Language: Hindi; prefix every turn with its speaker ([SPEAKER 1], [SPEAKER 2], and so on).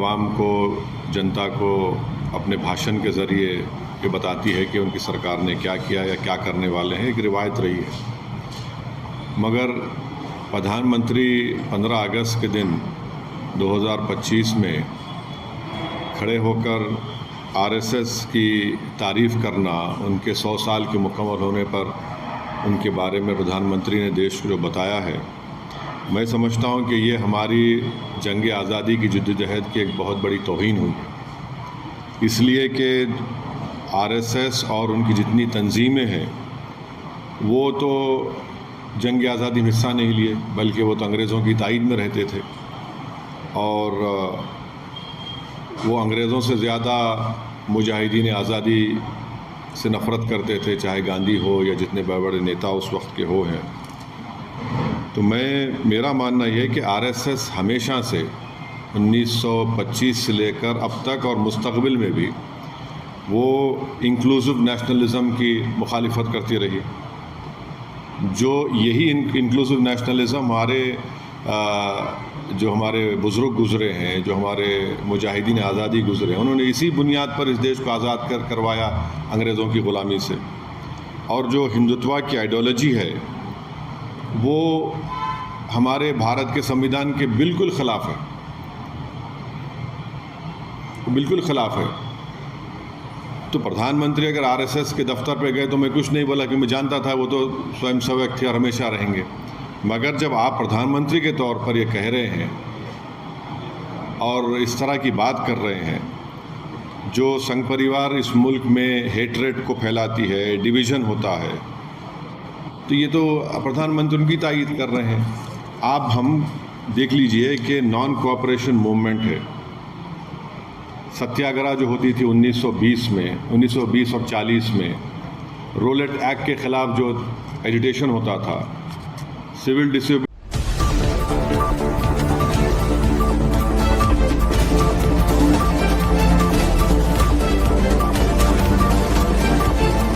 [SPEAKER 1] आवाम को, जनता को अपने भाषण के ज़रिए ये बताती है कि उनकी सरकार ने क्या किया या क्या करने वाले हैं, एक रिवायत रही है। मगर प्रधानमंत्री 15 अगस्त के दिन 2025 में खड़े होकर आरएसएस की तारीफ़ करना, उनके 100 साल के मुकम्मल होने पर उनके बारे में प्रधानमंत्री ने देश को जो बताया है, मैं समझता हूँ कि ये हमारी जंग आज़ादी की जद्दोजहद की एक बहुत बड़ी तौहीन हुई। इसलिए कि आरएसएस और उनकी जितनी तंजीमें हैं वो तो जंग आज़ादी में हिस्सा नहीं लिए, बल्कि वो तो अंग्रेज़ों की ताईद में रहते थे और वो अंग्रेज़ों से ज़्यादा मुजाहिदीन आज़ादी से नफ़रत करते थे, चाहे गांधी हो या जितने बड़े बड़े नेता उस वक्त के हो हैं। तो मेरा मानना यह है कि आरएसएस हमेशा से 1925 से लेकर अब तक और मुस्तक़बिल में भी वो इंक्लूसिव नेशनलिज़म की मुखालिफत करती रही। जो यही इंक्लूसिव नेशनलिज़म जो हमारे बुज़ुर्ग गुज़रे हैं, जो हमारे मुजाहिदीन आज़ादी गुज़रे हैं, उन्होंने इसी बुनियाद पर इस देश को आज़ाद करवाया अंग्रेज़ों की ग़ुलामी से। और जो हिंदुत्व की आइडियोलॉजी है वो हमारे भारत के संविधान के बिल्कुल ख़िलाफ़ है, बिल्कुल ख़िलाफ़ है। तो प्रधानमंत्री अगर आरएसएस के दफ्तर पे गए तो मैं कुछ नहीं बोला, कि मैं जानता था वो तो स्वयंसेवक थे और हमेशा रहेंगे। मगर जब आप प्रधानमंत्री के तौर पर ये कह रहे हैं और इस तरह की बात कर रहे हैं, जो संघ परिवार इस मुल्क में हेट्रेड को फैलाती है, डिवीज़न होता है, तो ये तो प्रधानमंत्री उनकी तायीद कर रहे हैं। आप हम देख लीजिए कि नॉन कोऑपरेशन मूवमेंट है, सत्याग्रह जो होती थी 1920 और 40 में, रोलेट एक्ट के ख़िलाफ़ जो एजिटेशन होता था, सिविल डिसोबीडियंस